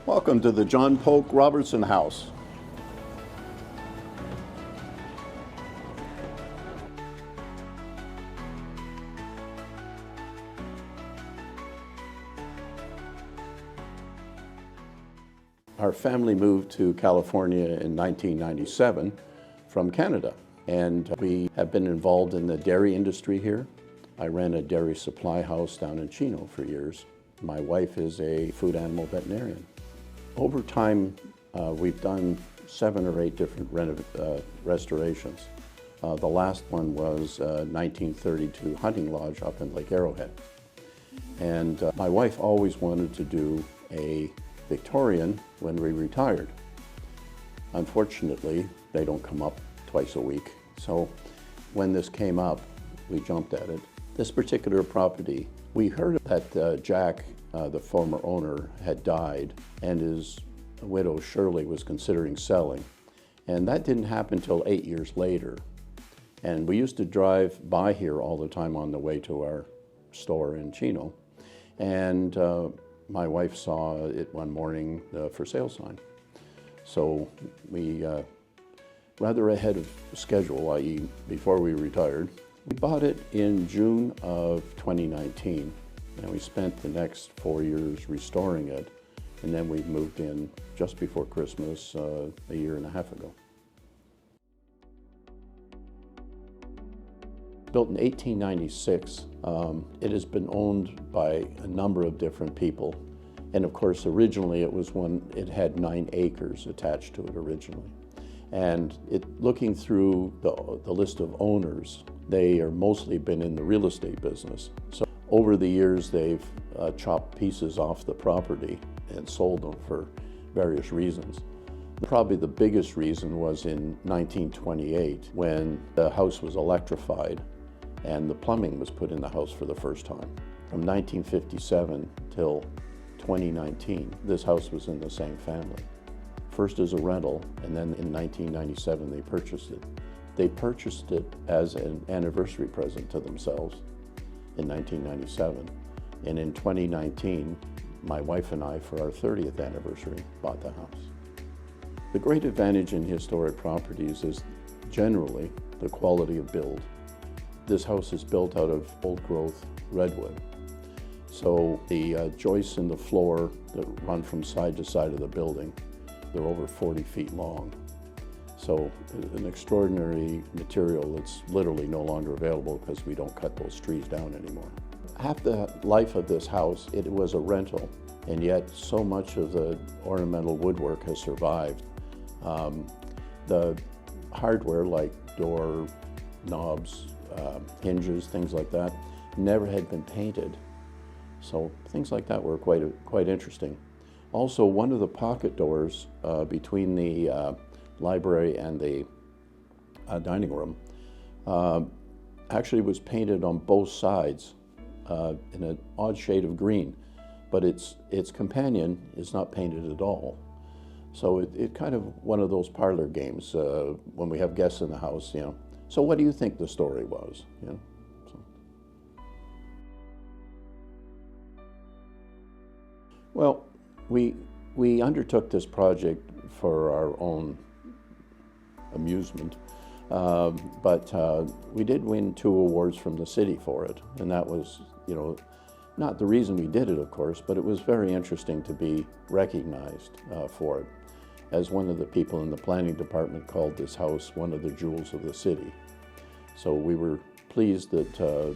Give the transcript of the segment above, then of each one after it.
Welcome to the John Polk Robertson House. Our family moved to California in 1997 from Canada, and we have been involved in the dairy industry here. I ran a dairy supply house down in Chino for years. My wife is a food animal veterinarian. Over time, we've done 7 or 8 different restorations. The last one was 1932 hunting lodge up in Lake Arrowhead. And my wife always wanted to do a Victorian when we retired. Unfortunately, they don't come up twice a week. So when this came up, we jumped at it. This particular property, we heard that Jack, the former owner, had died and his widow Shirley was considering selling. And that didn't happen until 8 years later. And we used to drive by here all the time on the way to our store in Chino. And my wife saw it one morning, the for sale sign. So we, rather ahead of schedule, i.e. before we retired, we bought it in June of 2019. And we spent the next 4 years restoring it. And then we moved in just before Christmas a year and a half ago. Built in 1896, it has been owned by a number of different people. And of course, originally it had 9 acres attached to it originally. And looking through the list of owners, they are mostly been in the real estate business. So over the years, they've chopped pieces off the property and sold them for various reasons. Probably the biggest reason was in 1928 when the house was electrified and the plumbing was put in the house for the first time. From 1957 till 2019, this house was in the same family. First as a rental, and then in 1997 they purchased it. They purchased it as an anniversary present to themselves in 1997. And in 2019, my wife and I, for our 30th anniversary, bought the house. The great advantage in historic properties is generally the quality of build. This house is built out of old growth redwood. So the joists in the floor that run from side to side of the building, they're over 40 feet long. So an extraordinary material that's literally no longer available because we don't cut those trees down anymore. Half the life of this house, it was a rental, and yet so much of the ornamental woodwork has survived. The hardware like door knobs, hinges, things like that, never had been painted. So things like that were quite interesting. Also, one of the pocket doors between the library and the dining room actually was painted on both sides in an odd shade of green, but its companion is not painted at all. So it kind of one of those parlor games when we have guests in the house, you know. So what do you think the story was, you know? So. Well, we undertook this project for our own amusement, but we did win 2 awards from the city for it, and that was, you know, not the reason we did it, of course, but it was very interesting to be recognized for it. As one of the people in the planning department called this house one of the jewels of the city. So we were pleased that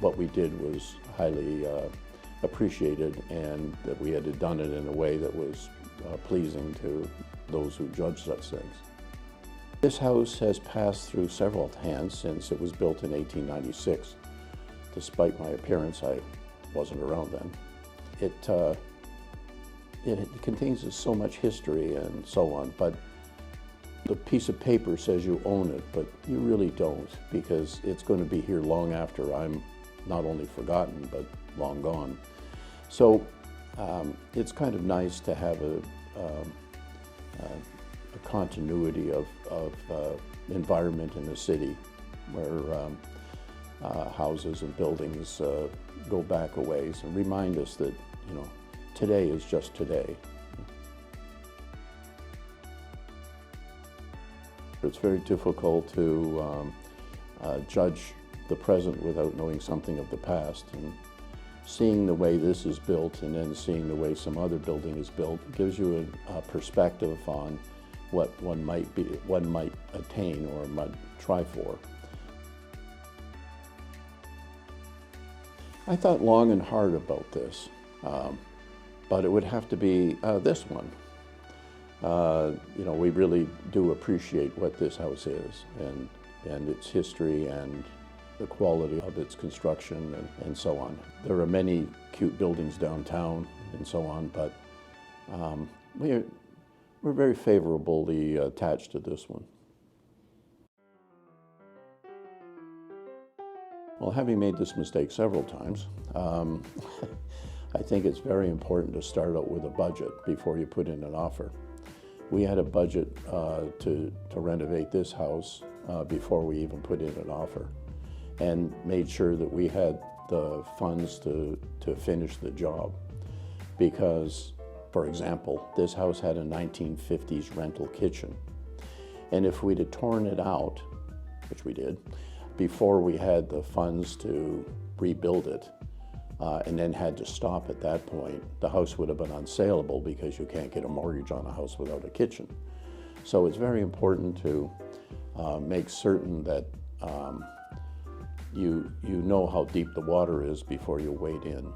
what we did was highly appreciated and that we had done it in a way that was pleasing to those who judge such things. This house has passed through several hands since it was built in 1896. Despite my appearance, I wasn't around then. It contains so much history and so on, but the piece of paper says you own it, but you really don't, because it's going to be here long after I'm not only forgotten, but long gone. So it's kind of nice to have a continuity of environment in the city where houses and buildings go back a ways and remind us that, you know, today is just today. It's very difficult to judge the present without knowing something of the past. And seeing the way this is built and then seeing the way some other building is built gives you a perspective on what one might attain or might try for. I thought long and hard about this, but it would have to be this one. You know, we really do appreciate what this house is and its history and the quality of its construction and so on. There are many cute buildings downtown and so on, but we're very favorably attached to this one. Well, having made this mistake several times, I think it's very important to start out with a budget before you put in an offer. We had a budget to renovate this house before we even put in an offer, and made sure that we had the funds to finish the job. Because, for example, this house had a 1950s rental kitchen. And if we'd have torn it out, which we did, before we had the funds to rebuild it, and then had to stop at that point, the house would have been unsaleable because you can't get a mortgage on a house without a kitchen. So it's very important to make certain that you know how deep the water is before you wade in.